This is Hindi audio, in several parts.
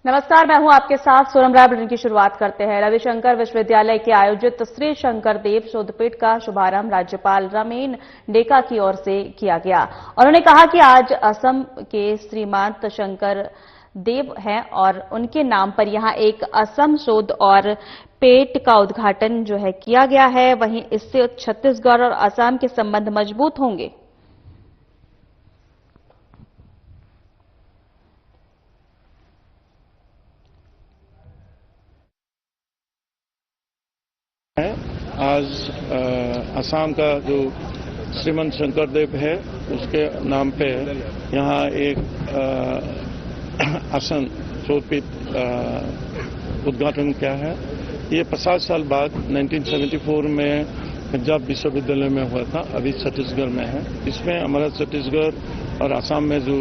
नमस्कार, मैं हूं आपके साथ सोनम राय। बुलेटिन की शुरुआत करते हैं। रविशंकर विश्वविद्यालय के आयोजित श्री शंकर देव शोधपीठ का शुभारंभ राज्यपाल रमेन डेका की ओर से किया गया। उन्होंने कहा कि आज असम के श्रीमंत शंकर देव हैं और उनके नाम पर यहां एक असम शोध और पेट का उद्घाटन जो है किया गया है। वहीं इससे छत्तीसगढ़ और असम के संबंध मजबूत होंगे। आज असम का जो श्रीमंत शंकर देव है उसके नाम पे यहाँ एक असम शोधपीठ उद्घाटन किया है। ये 50 साल बाद 1974 में पंजाब विश्वविद्यालय में हुआ था, अभी छत्तीसगढ़ में है। इसमें हमारा छत्तीसगढ़ और असम में जो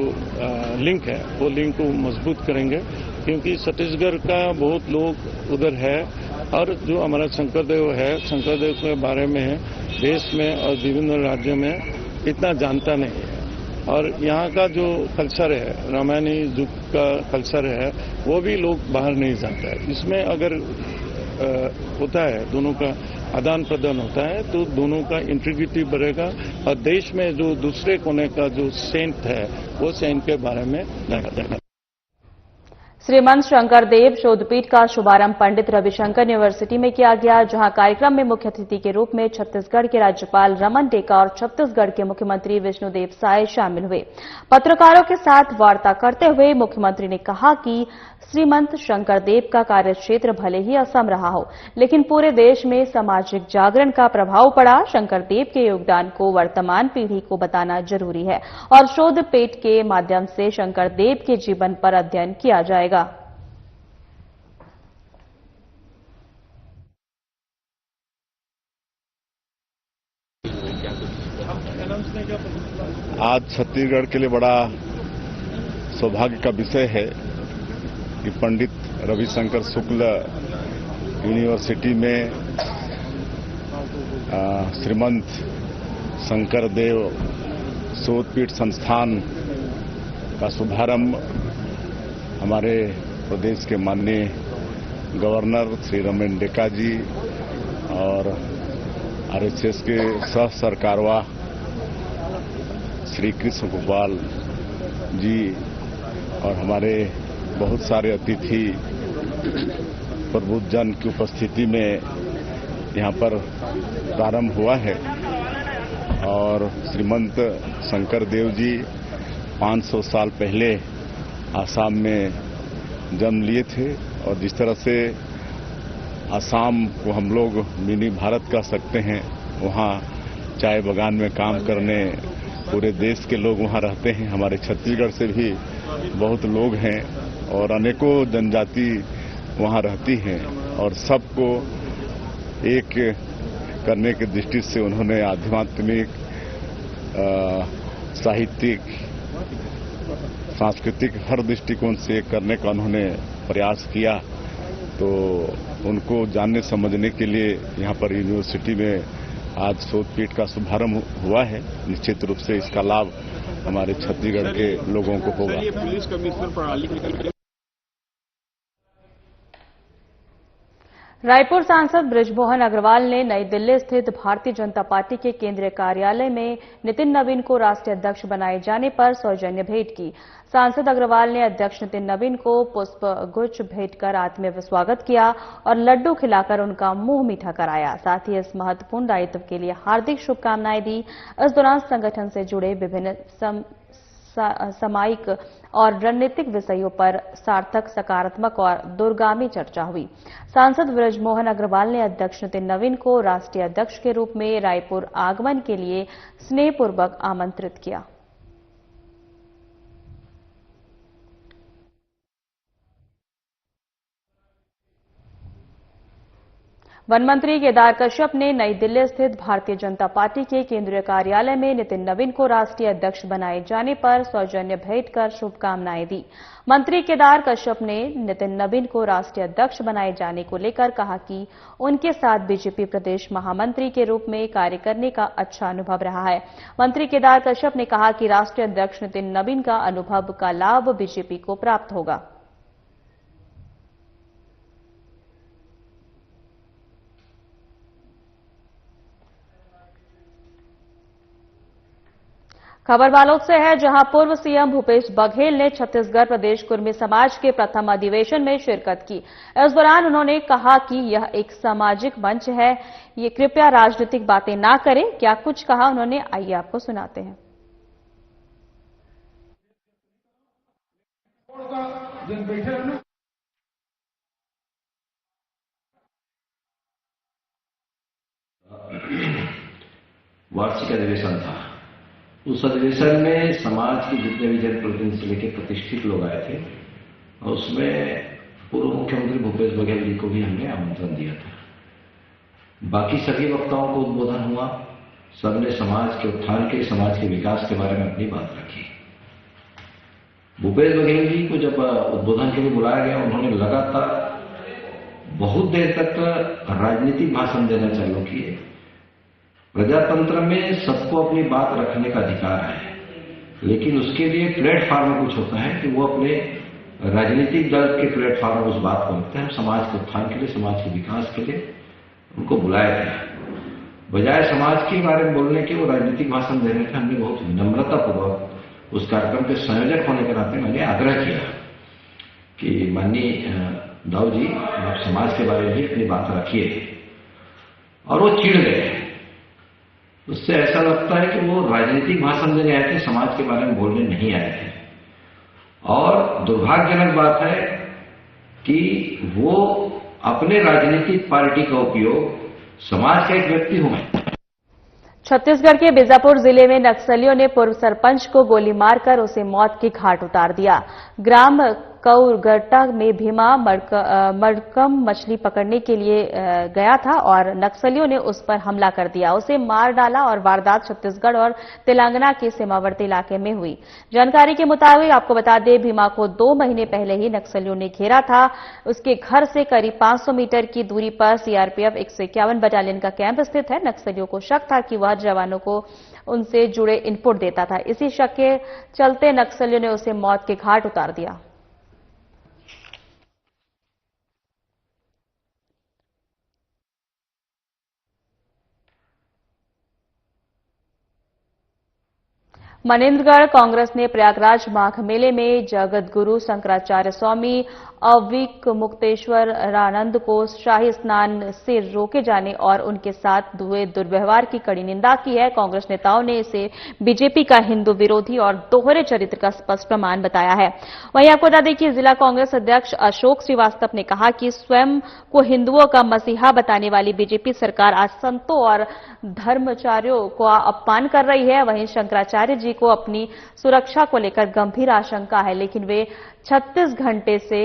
लिंक है वो लिंक को मजबूत करेंगे, क्योंकि छत्तीसगढ़ का बहुत लोग उधर है और जो हमारा शंकरदेव है, शंकरदेव के बारे में देश में और विभिन्न राज्यों में इतना जानता नहीं है। और यहाँ का जो कल्चर है, रामायणी युग का कल्चर है, वो भी लोग बाहर नहीं जानते हैं। इसमें अगर होता है, दोनों का आदान प्रदान होता है तो दोनों का इंटीग्रिटी बढ़ेगा और देश में जो दूसरे कोने का जो सेंट है वो सेंट के बारे में जाना। श्रीमंत शंकर देव शोधपीठ का शुभारंभ पंडित रविशंकर यूनिवर्सिटी में किया गया, जहां कार्यक्रम में मुख्य अतिथि के रूप में छत्तीसगढ़ के राज्यपाल रमन डेका और छत्तीसगढ़ के मुख्यमंत्री विष्णुदेव साय शामिल हुए। पत्रकारों के साथ वार्ता करते हुए मुख्यमंत्री ने कहा कि श्रीमंत शंकर देव का कार्यक्षेत्र भले ही असम रहा हो, लेकिन पूरे देश में सामाजिक जागरण का प्रभाव पड़ा। शंकर देव के योगदान को वर्तमान पीढ़ी को बताना जरूरी है और शोधपीठ के माध्यम से शंकर देव के जीवन पर अध्ययन किया जाएगा। आज छत्तीसगढ़ के लिए बड़ा सौभाग्य का विषय है कि पंडित रविशंकर शुक्ल यूनिवर्सिटी में श्रीमंत शंकर देव शोधपीठ संस्थान का शुभारंभ हमारे प्रदेश के माननीय गवर्नर श्री रमेन डेका जी और आरएसएस के सह सरकारवा श्री कृष्ण गोपाल जी और हमारे बहुत सारे अतिथि प्रबुद्धजन की उपस्थिति में यहाँ पर प्रारंभ हुआ है। और श्रीमंत शंकर देव जी 500 साल पहले आसाम में जन्म लिए थे और जिस तरह से आसाम को हम लोग मिनी भारत कह सकते हैं, वहाँ चाय बागान में काम करने पूरे देश के लोग वहाँ रहते हैं। हमारे छत्तीसगढ़ से भी बहुत लोग हैं और अनेकों जनजाति वहाँ रहती हैं और सबको एक करने की दृष्टि से उन्होंने आध्यात्मिक, साहित्यिक, सांस्कृतिक हर दृष्टिकोण से करने का उन्होंने प्रयास किया। तो उनको जानने समझने के लिए यहाँ पर यूनिवर्सिटी में आज शोधपीठ का शुभारंभ हुआ है। निश्चित रूप से इसका लाभ हमारे छत्तीसगढ़ के लोगों को होगा। पुलिस कमिश्नर प्रणाली रायपुर सांसद बृजमोहन अग्रवाल ने नई दिल्ली स्थित भारतीय जनता पार्टी के केंद्रीय कार्यालय में नितिन नवीन को राष्ट्रीय अध्यक्ष बनाए जाने पर सौजन्य भेंट की। सांसद अग्रवाल ने अध्यक्ष नितिन नवीन को पुष्प गुच्छ भेंट कर आत्मीय स्वागत किया और लड्डू खिलाकर उनका मुंह मीठा कराया। साथ ही इस महत्वपूर्ण दायित्व के लिए हार्दिक शुभकामनाएं दी। इस दौरान संगठन से जुड़े विभिन्न सामयिक और रणनीतिक विषयों पर सार्थक, सकारात्मक और दूरगामी चर्चा हुई। सांसद बृजमोहन अग्रवाल ने अध्यक्ष नितिन नवीन को राष्ट्रीय अध्यक्ष के रूप में रायपुर आगमन के लिए स्नेहपूर्वक आमंत्रित किया। वन मंत्री केदार कश्यप ने नई दिल्ली स्थित भारतीय जनता पार्टी के केंद्रीय कार्यालय में नितिन नवीन को राष्ट्रीय अध्यक्ष बनाए जाने पर सौजन्य भेंट कर शुभकामनाएं दी। मंत्री केदार कश्यप ने नितिन नवीन को राष्ट्रीय अध्यक्ष बनाए जाने को लेकर कहा कि उनके साथ बीजेपी प्रदेश महामंत्री के रूप में कार्य करने का अच्छा अनुभव रहा है। मंत्री केदार कश्यप ने कहा कि राष्ट्रीय अध्यक्ष नितिन नवीन का अनुभव का लाभ बीजेपी को प्राप्त होगा। खबर बालोद से है, जहां पूर्व सीएम भूपेश बघेल ने छत्तीसगढ़ प्रदेश कुर्मी समाज के प्रथम अधिवेशन में शिरकत की। इस दौरान उन्होंने कहा कि यह एक सामाजिक मंच है, ये कृपया राजनीतिक बातें ना करें। क्या कुछ कहा उन्होंने, आइए आपको सुनाते हैं। वार्षिक अधिवेशन था। उस अधिवेशन में समाज के जितने भी जनप्रतिनिधि से लेकर प्रतिष्ठित लोग आए थे, और उसमें पूर्व मुख्यमंत्री भूपेश बघेल जी को भी हमने आमंत्रण दिया था। बाकी सभी वक्ताओं को उद्बोधन हुआ, सबने समाज के उत्थान के, समाज के विकास के बारे में अपनी बात रखी। भूपेश बघेल जी को जब उद्बोधन के लिए बुलाया गया, उन्होंने लगातार बहुत देर तक राजनीतिक भाषण देना चालू किए। प्रजातंत्र में सबको अपनी बात रखने का अधिकार है, लेकिन उसके लिए प्लेटफॉर्म कुछ होता है कि वो अपने राजनीतिक दल के प्लेटफॉर्म पर उस बात को रखते हैं। समाज के उत्थान के लिए, समाज के विकास के लिए उनको बुलाया गया। बजाय समाज के बारे में बोलने के वो राजनीतिक भाषण दे रहे थे। हमने बहुत विनम्रतापूर्वक उस कार्यक्रम के संयोजक होने के नाते मैंने आग्रह किया कि माननीय दाऊ जी, आप समाज के बारे में भी अपनी बात रखिए, और वो चिढ़ गए। उससे ऐसा लगता है कि वो राजनीतिक भाषण देने आए थे, समाज के बारे में बोलने नहीं आए थे। और दुर्भाग्यजनक बात है कि वो अपने राजनीतिक पार्टी का उपयोग समाज का एक व्यक्ति हूं मैं। छत्तीसगढ़ के बीजापुर जिले में नक्सलियों ने पूर्व सरपंच को गोली मारकर उसे मौत के घाट उतार दिया। ग्राम कौरगट्टा में भीमा मड़कम मछली पकड़ने के लिए गया था और नक्सलियों ने उस पर हमला कर दिया, उसे मार डाला और वारदात छत्तीसगढ़ और तेलंगाना के सीमावर्ती इलाके में हुई। जानकारी के मुताबिक आपको बता दें, भीमा को 2 महीने पहले ही नक्सलियों ने घेरा था। उसके घर से करीब 500 मीटर की दूरी पर सीआरपीएफ 151 बटालियन का कैंप स्थित है। नक्सलियों को शक था कि वह जवानों को उनसे जुड़े इनपुट देता था। इसी शक के चलते नक्सलियों ने उसे मौत के घाट उतार दिया। मनेन्द्रगढ़ कांग्रेस ने प्रयागराज माघ मेले में जगत गुरु शंकराचार्य स्वामी अविक मुक्तेश्वरानंद को शाही स्नान से रोके जाने और उनके साथ हुए दुर्व्यवहार की कड़ी निंदा की है। कांग्रेस नेताओं ने इसे बीजेपी का हिंदू विरोधी और दोहरे चरित्र का स्पष्ट प्रमाण बताया है। वहीं आपको बता दें कि जिला कांग्रेस अध्यक्ष अशोक श्रीवास्तव ने कहा कि स्वयं को हिंदुओं का मसीहा बताने वाली बीजेपी सरकार आज संतों और धर्माचार्यों को अपमान कर रही है। वहीं शंकराचार्य जी को अपनी सुरक्षा को लेकर गंभीर आशंका है, लेकिन वे 36 घंटे से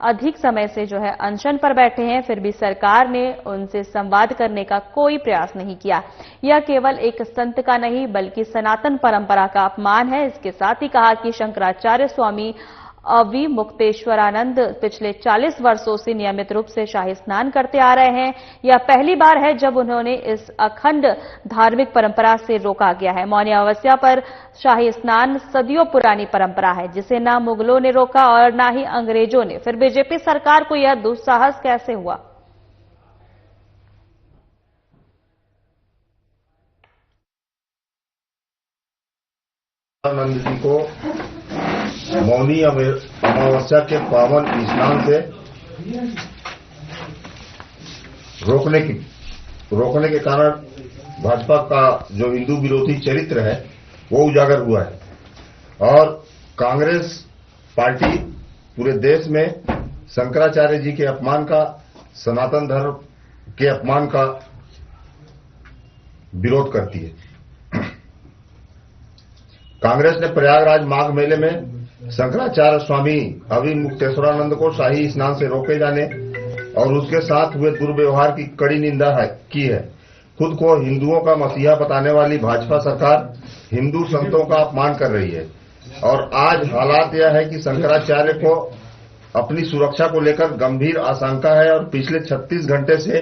अधिक समय से अनशन पर बैठे हैं, फिर भी सरकार ने उनसे संवाद करने का कोई प्रयास नहीं किया। यह केवल एक संत का नहीं बल्कि सनातन परंपरा का अपमान है। इसके साथ ही कहा कि शंकराचार्य स्वामी अवि मुक्तेश्वरानंद पिछले 40 वर्षों से नियमित रूप से शाही स्नान करते आ रहे हैं। यह पहली बार है जब उन्होंने इस अखंड धार्मिक परंपरा से रोका गया है। मौनी अमावस्या पर शाही स्नान सदियों पुरानी परंपरा है, जिसे ना मुगलों ने रोका और ना ही अंग्रेजों ने। फिर बीजेपी सरकार को यह दुस्साहस कैसे हुआ? आनंद जी को मौनी अमावस्या के पावन स्नान से रोकने के कारण भाजपा का जो हिंदू विरोधी चरित्र है वो उजागर हुआ है और कांग्रेस पार्टी पूरे देश में शंकराचार्य जी के अपमान का, सनातन धर्म के अपमान का विरोध करती है। कांग्रेस ने प्रयागराज माघ मेले में शंकराचार्य स्वामी अवि मुक्तेश्वरानंद को शाही स्नान से रोके जाने और उसके साथ हुए दुर्व्यवहार की कड़ी निंदा की है। खुद को हिंदुओं का मसीहा बताने वाली भाजपा सरकार हिंदू संतों का अपमान कर रही है और आज हालात यह है कि शंकराचार्य को अपनी सुरक्षा को लेकर गंभीर आशंका है और पिछले 36 घंटे से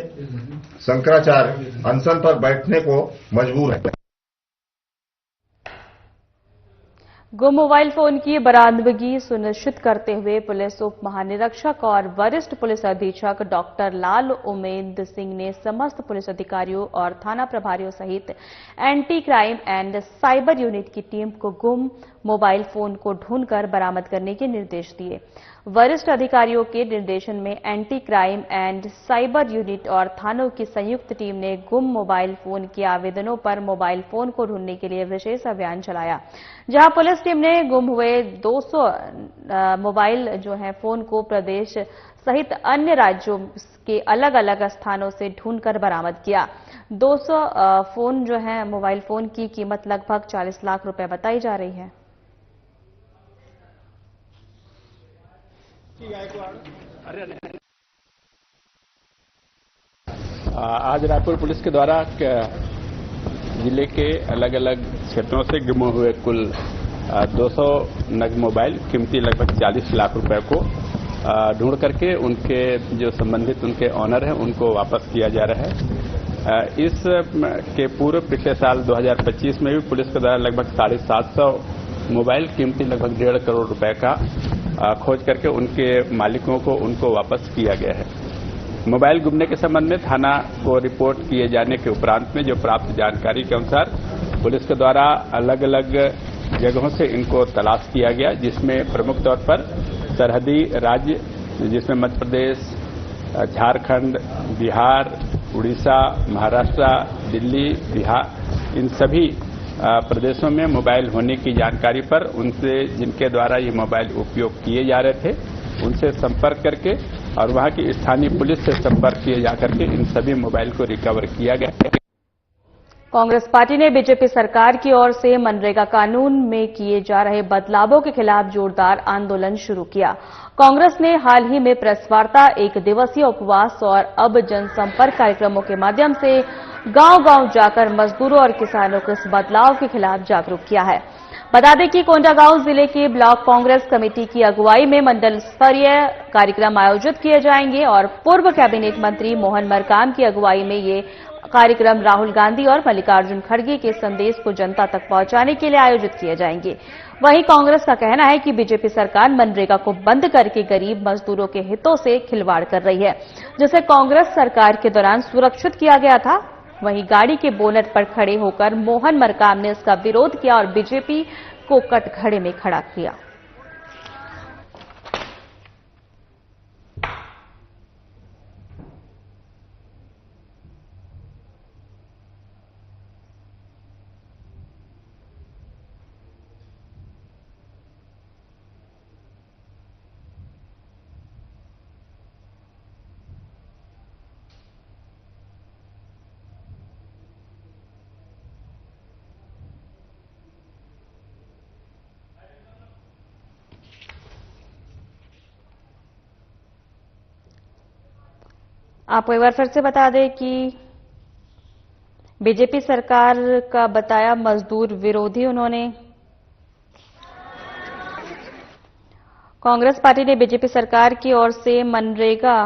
शंकराचार्य अनशन पर बैठने को मजबूर है। गुम मोबाइल फोन की बरामदगी सुनिश्चित करते हुए पुलिस उप महानिरीक्षक और वरिष्ठ पुलिस अधीक्षक डॉक्टर लाल उमेद सिंह ने समस्त पुलिस अधिकारियों और थाना प्रभारियों सहित anti crime and cyber unit की टीम को गुम मोबाइल फोन को ढूंढकर बरामद करने के निर्देश दिए। वरिष्ठ अधिकारियों के निर्देशन में anti crime and cyber unit और थानों की संयुक्त टीम ने गुम मोबाइल फोन के आवेदनों पर मोबाइल फोन को ढूंढने के लिए विशेष अभियान चलाया, जहां पुलिस टीम ने गुम हुए 200 मोबाइल जो है फोन को प्रदेश सहित अन्य राज्यों के अलग अलग स्थानों से ढूंढकर बरामद किया। 200 फोन जो है मोबाइल फोन की कीमत लगभग 40 लाख रुपए बताई जा रही है। आज रायपुर पुलिस के द्वारा जिले के अलग अलग क्षेत्रों से गुम हुए कुल 200 नग मोबाइल कीमती लगभग 40 लाख रुपए को ढूंढ करके उनके जो संबंधित उनके ऑनर हैं उनको वापस किया जा रहा है। इस के पूर्व पिछले साल 2025 में भी पुलिस के द्वारा लगभग 750 मोबाइल कीमती लगभग 1.5 करोड़ रुपए का खोज करके उनके मालिकों को उनको वापस किया गया है। मोबाइल गुमने के संबंध में थाना को रिपोर्ट किए जाने के उपरांत में जो प्राप्त जानकारी के अनुसार पुलिस के द्वारा अलग अलग जगहों से इनको तलाश किया गया, जिसमें प्रमुख तौर पर सरहदी राज्य जिसमें मध्य प्रदेश, झारखंड, बिहार, उड़ीसा, महाराष्ट्र, दिल्ली, बिहार, इन सभी प्रदेशों में मोबाइल होने की जानकारी पर उनसे जिनके द्वारा ये मोबाइल उपयोग किए जा रहे थे उनसे संपर्क करके और वहां की स्थानीय पुलिस से संपर्क किए जाकर के इन सभी मोबाइल को रिकवर किया गया। कांग्रेस पार्टी ने बीजेपी सरकार की ओर से मनरेगा कानून में किए जा रहे बदलावों के खिलाफ जोरदार आंदोलन शुरू किया। कांग्रेस ने हाल ही में प्रेस वार्ता, 1 दिवसीय उपवास और अब जनसंपर्क कार्यक्रमों के माध्यम से गांव-गांव जाकर मजदूरों और किसानों को इस बदलाव के खिलाफ जागरूक किया है। बता दें कि कोंडागांव जिले की ब्लॉक कांग्रेस कमेटी की अगुवाई में मंडल स्तरीय कार्यक्रम आयोजित किए जाएंगे और पूर्व कैबिनेट मंत्री मोहन मरकाम की अगुवाई में ये कार्यक्रम राहुल गांधी और मल्लिकार्जुन खड़गे के संदेश को जनता तक पहुंचाने के लिए आयोजित किए जाएंगे। वहीं कांग्रेस का कहना है कि बीजेपी सरकार मनरेगा को बंद करके गरीब मजदूरों के हितों से खिलवाड़ कर रही है, जिसे कांग्रेस सरकार के दौरान सुरक्षित किया गया था। वहीं गाड़ी के बोनट पर खड़े होकर मोहन मरकाम ने इसका विरोध किया और बीजेपी को कटघरे में खड़ा किया। आपको एक बार फिर से बता दें कि बीजेपी सरकार का बताया मजदूर विरोधी उन्होंने। कांग्रेस पार्टी ने बीजेपी सरकार की ओर से मनरेगा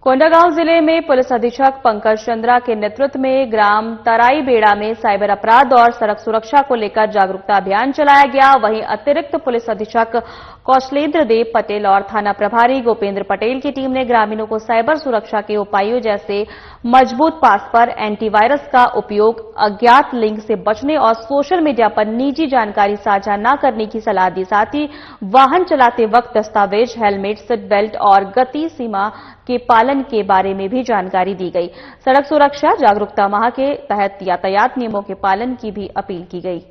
कोंडागांव जिले में पुलिस अधीक्षक पंकज चंद्रा के नेतृत्व में ग्राम तराई बेड़ा में साइबर अपराध और सड़क सुरक्षा को लेकर जागरूकता अभियान चलाया गया। वहीं अतिरिक्त पुलिस अधीक्षक कौशलेंद्र देव पटेल और थाना प्रभारी गोपेंद्र पटेल की टीम ने ग्रामीणों को साइबर सुरक्षा के उपायों जैसे मजबूत पासवर्ड, एंटीवायरस का उपयोग, अज्ञात लिंक से बचने और सोशल मीडिया पर निजी जानकारी साझा न करने की सलाह दी। साथ ही वाहन चलाते वक्त दस्तावेज, हेलमेट, सीट बेल्ट और गति सीमा के पालन के बारे में भी जानकारी दी गई। सड़क सुरक्षा जागरूकता माह के तहत यातायात नियमों के पालन की भी अपील की गई।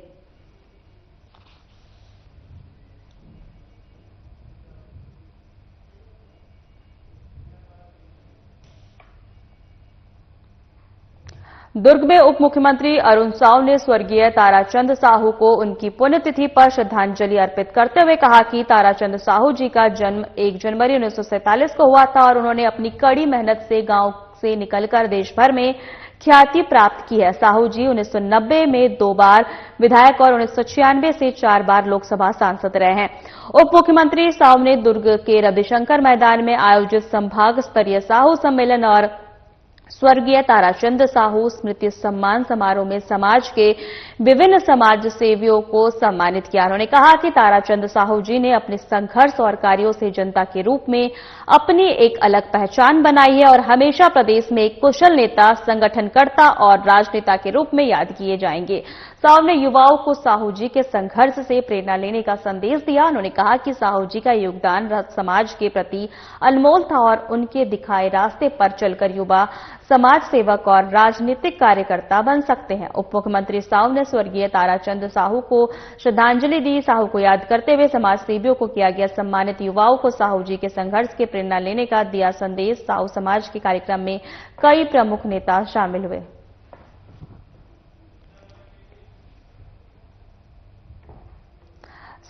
दुर्ग में उप मुख्यमंत्री अरुण साव ने स्वर्गीय ताराचंद साहू को उनकी पुण्यतिथि पर श्रद्धांजलि अर्पित करते हुए कहा कि ताराचंद साहू जी का जन्म 1 जनवरी 1947 को हुआ था और उन्होंने अपनी कड़ी मेहनत से गांव से निकलकर देश भर में ख्याति प्राप्त की है। साहू जी 1990 में 2 बार विधायक और 1996 से 4 बार लोकसभा सांसद रहे हैं। उप मुख्यमंत्री साव ने दुर्ग के रविशंकर मैदान में आयोजित संभाग स्तरीय साहू सम्मेलन और स्वर्गीय ताराचंद साहू स्मृति सम्मान समारोह में समाज के विभिन्न समाज सेवियों को सम्मानित किया। उन्होंने कहा कि ताराचंद साहू जी ने अपने संघर्ष और कार्यों से जनता के रूप में अपनी एक अलग पहचान बनाई है और हमेशा प्रदेश में एक कुशल नेता, संगठनकर्ता और राजनेता के रूप में याद किए जाएंगे। साहू ने युवाओं को साहू जी के संघर्ष से प्रेरणा लेने का संदेश दिया। उन्होंने कहा कि साहू जी का योगदान समाज के प्रति अनमोल था और उनके दिखाए रास्ते पर चलकर युवा समाज सेवक और राजनीतिक कार्यकर्ता बन सकते हैं। उप मुख्यमंत्री साहू ने स्वर्गीय ताराचंद साहू को श्रद्धांजलि दी। साहू को याद करते हुए समाज सेवियों को किया गया सम्मानित। युवाओं को साहू जी के संघर्ष के प्रेरणा लेने का दिया संदेश। साहू समाज के कार्यक्रम में कई प्रमुख नेता शामिल हुए।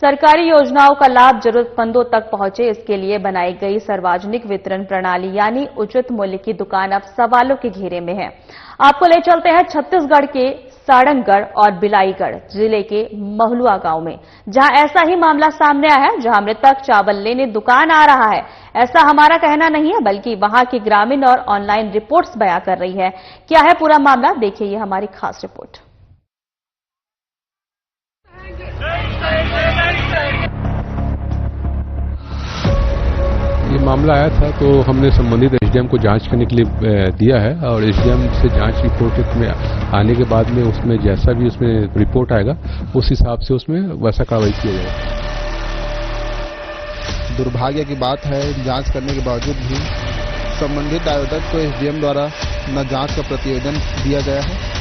सरकारी योजनाओं का लाभ जरूरतमंदों तक पहुंचे, इसके लिए बनाई गई सार्वजनिक वितरण प्रणाली यानी उचित मूल्य की दुकान अब सवालों के घेरे में है। आपको ले चलते हैं छत्तीसगढ़ के सारंगगढ़ और बिलाईगढ़ जिले के महुआ गांव में, जहां ऐसा ही मामला सामने आया है, जहां मृतक चावल लेने दुकान आ रहा है। ऐसा हमारा कहना नहीं है, बल्कि वहां की ग्रामीण और ऑनलाइन रिपोर्ट्स बयां कर रही है। क्या है पूरा मामला, देखिए ये हमारी खास रिपोर्ट। ये मामला आया था तो हमने संबंधित एसडीएम को जांच करने के लिए दिया है और एसडीएम से जांच रिपोर्ट में आने के बाद में उसमें जैसा भी उसमें रिपोर्ट आएगा उस हिसाब से उसमें वैसा कार्रवाई किया जाएगा। दुर्भाग्य की बात है, जांच करने के बावजूद भी संबंधित आवेदक को एसडीएम द्वारा न जांच का प्रतिवेदन दिया गया है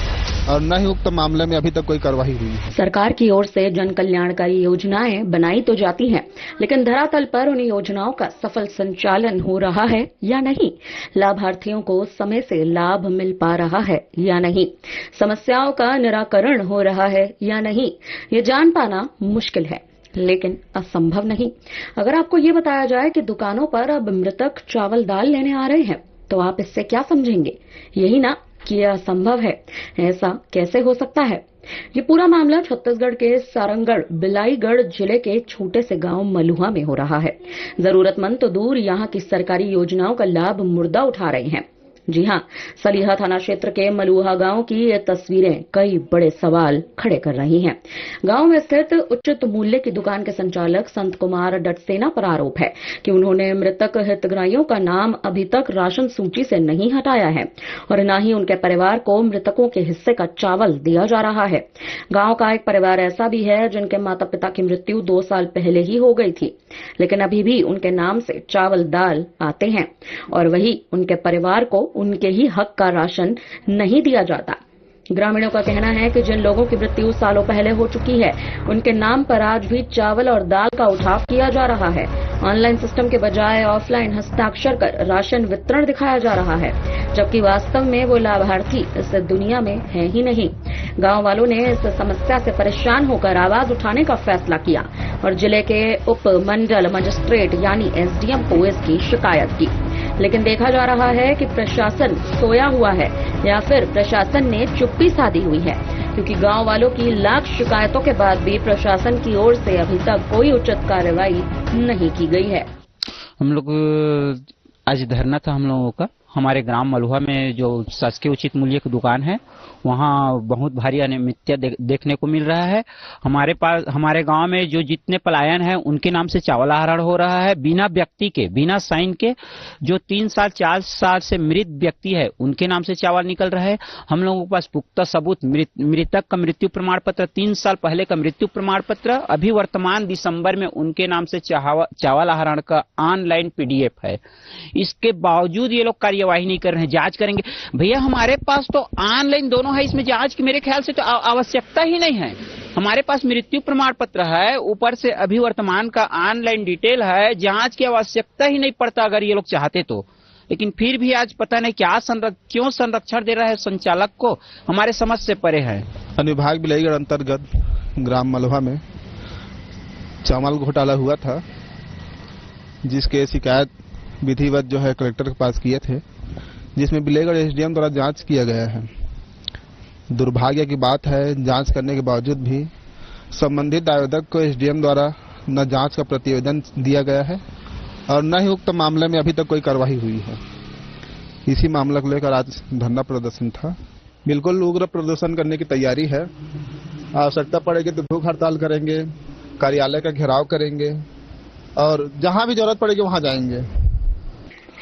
और न ही उक्त मामले में अभी तक कोई कार्रवाई हुई है। सरकार की ओर से जन कल्याणकारी योजनाएं बनाई तो जाती हैं, लेकिन धरातल पर उन योजनाओं का सफल संचालन हो रहा है या नहीं, लाभार्थियों को समय से लाभ मिल पा रहा है या नहीं, समस्याओं का निराकरण हो रहा है या नहीं, ये जान पाना मुश्किल है लेकिन असंभव नहीं। अगर आपको ये बताया जाए कि दुकानों पर अब मृतक चावल दाल लेने आ रहे हैं तो आप इससे क्या समझेंगे? यही ना कि यह असंभव है। ऐसा कैसे हो सकता है? ये पूरा मामला छत्तीसगढ़ के सारंगगढ़ बिलाईगढ़ जिले के छोटे से गांव मलुहा में हो रहा है। जरूरतमंद तो दूर, यहाँ की सरकारी योजनाओं का लाभ मुर्दा उठा रहे हैं। जी हां, सलीहा थाना क्षेत्र के मलुहा गांव की ये तस्वीरें कई बड़े सवाल खड़े कर रही हैं। गांव में स्थित उचित मूल्य की दुकान के संचालक संत कुमार डटसेना पर आरोप है कि उन्होंने मृतक हितग्राहियों का नाम अभी तक राशन सूची से नहीं हटाया है और न ही उनके परिवार को मृतकों के हिस्से का चावल दिया जा रहा है। गांव का एक परिवार ऐसा भी है जिनके माता पिता की मृत्यु 2 साल पहले ही हो गई थी, लेकिन अभी भी उनके नाम से चावल दाल आते हैं और वही उनके परिवार को उनके ही हक का राशन नहीं दिया जाता। ग्रामीणों का कहना है कि जिन लोगों की मृत्यु सालों पहले हो चुकी है, उनके नाम पर आज भी चावल और दाल का उठाव किया जा रहा है। ऑनलाइन सिस्टम के बजाय ऑफलाइन हस्ताक्षर कर राशन वितरण दिखाया जा रहा है, जबकि वास्तव में वो लाभार्थी इस दुनिया में है ही नहीं। गांव वालों ने इस समस्या से परेशान होकर आवाज उठाने का फैसला किया और जिले के उप मंडल मजिस्ट्रेट यानी एसडीएम को इसकी शिकायत की, लेकिन देखा जा रहा है कि प्रशासन सोया हुआ है या फिर प्रशासन ने चुप्पी साधी हुई है, क्योंकि गांव वालों की लाख शिकायतों के बाद भी प्रशासन की ओर से अभी तक कोई उचित कार्रवाई नहीं की गई है। हम लोग आज धरना था हम लोगों का, हमारे ग्राम मलुहा में जो शासकीय उचित मूल्य की दुकान है वहाँ बहुत भारी अनियमितता देखने को मिल रहा है। हमारे गांव में जो जितने पलायन है उनके नाम से चावल आहरण हो रहा है, बिना व्यक्ति के, बिना साइन के। जो 3 साल 4 साल से मृत व्यक्ति है उनके नाम से चावल निकल रहा है। हम लोगों के पास पुख्ता सबूत, मृतक का मृत्यु प्रमाण पत्र, 3 साल पहले का मृत्यु प्रमाण पत्र, अभी वर्तमान दिसंबर में उनके नाम से चावल आहरण का ऑनलाइन पीडीएफ है। इसके बावजूद ये लोग कार्यवाही नहीं कर रहे हैं। जांच करेंगे भैया, हमारे पास तो ऑनलाइन दोनों है, इसमें जांच की मेरे ख्याल से तो आवश्यकता ही नहीं है। हमारे पास मृत्यु प्रमाण पत्र है, ऊपर से अभी वर्तमान का ऑनलाइन डिटेल है, जांच की आवश्यकता ही नहीं पड़ता अगर ये लोग चाहते तो। लेकिन फिर भी आज पता नहीं क्यों संरक्षण दे रहा है संचालक को, हमारे समझ से परे है। अनुविभाग बिलाईगढ़ अंतर्गत ग्राम मलुहा में चावल घोटाला हुआ था, जिसके शिकायत विधिवत जो है कलेक्टर के पास किए थे, जिसमें बिलाईगढ़ एसडीएम द्वारा जांच किया गया है। दुर्भाग्य की बात है, जांच करने के बावजूद भी संबंधित आवेदक को एसडीएम द्वारा न जांच का प्रतिवेदन दिया गया है और न ही उक्त मामले में अभी तक कोई कार्रवाई हुई है। इसी मामला को लेकर आज धरना प्रदर्शन था। बिल्कुल उग्र प्रदर्शन करने की तैयारी है। आवश्यकता पड़ेगी तो भूख हड़ताल करेंगे, कार्यालय का घेराव करेंगे और जहां भी जरूरत पड़ेगी वहां जाएंगे।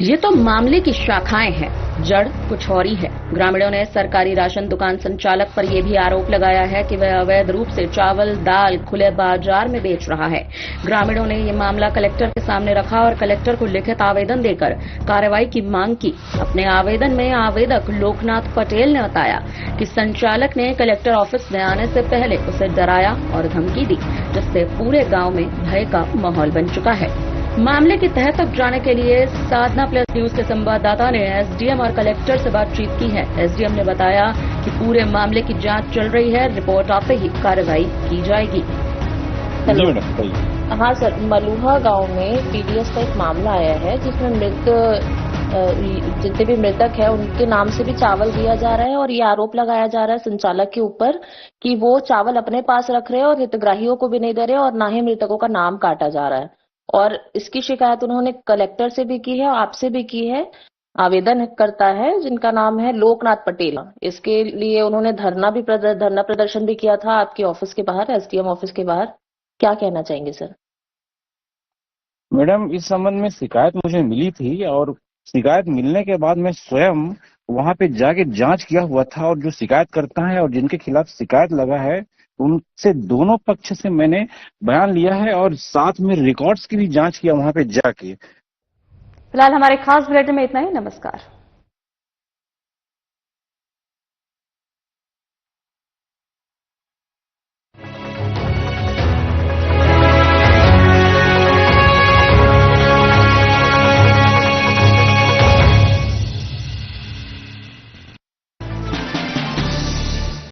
ये तो मामले की शाखाएं हैं, जड़ कुछ और ही है। ग्रामीणों ने सरकारी राशन दुकान संचालक पर यह भी आरोप लगाया है कि वह अवैध रूप से चावल दाल खुले बाजार में बेच रहा है। ग्रामीणों ने ये मामला कलेक्टर के सामने रखा और कलेक्टर को लिखित आवेदन देकर कार्रवाई की मांग की। अपने आवेदन में आवेदक लोकनाथ पटेल ने बताया कि संचालक ने कलेक्टर ऑफिस में आने से पहले उसे डराया और धमकी दी, जिससे पूरे गांव में भय का माहौल बन चुका है। मामले की तह तक जाने के लिए साधना प्लस न्यूज के संवाददाता ने एसडीएम और कलेक्टर से बातचीत की है। एसडीएम ने बताया कि पूरे मामले की जांच चल रही है, रिपोर्ट आते ही कार्रवाई की जाएगी। हाँ सर, मलुहा गांव में पीडीएस का एक मामला आया है जिसमें जितने भी मृतक है उनके नाम से भी चावल दिया जा रहा है और ये आरोप लगाया जा रहा है संचालक के ऊपर कि वो चावल अपने पास रख रहे हैं और हितग्राहियों को भी नहीं दे रहे और ना ही मृतकों का नाम काटा जा रहा है। और इसकी शिकायत उन्होंने कलेक्टर से भी की है, आपसे भी की है। आवेदन करता है जिनका नाम है लोकनाथ पटेल। इसके लिए उन्होंने धरना प्रदर्शन भी किया था आपके ऑफिस के बाहर, एसडीएम ऑफिस के बाहर। क्या कहना चाहेंगे सर? मैडम, इस संबंध में शिकायत मुझे मिली थी और शिकायत मिलने के बाद मैं स्वयं वहां पे जाके जांच किया हुआ था और जो शिकायत करता है और जिनके खिलाफ शिकायत लगा है उनसे दोनों पक्ष से मैंने बयान लिया है और साथ में रिकॉर्ड्स की भी जांच किया वहां पे जाके। फिलहाल हमारे खास बुलेटिन में इतना ही। नमस्कार।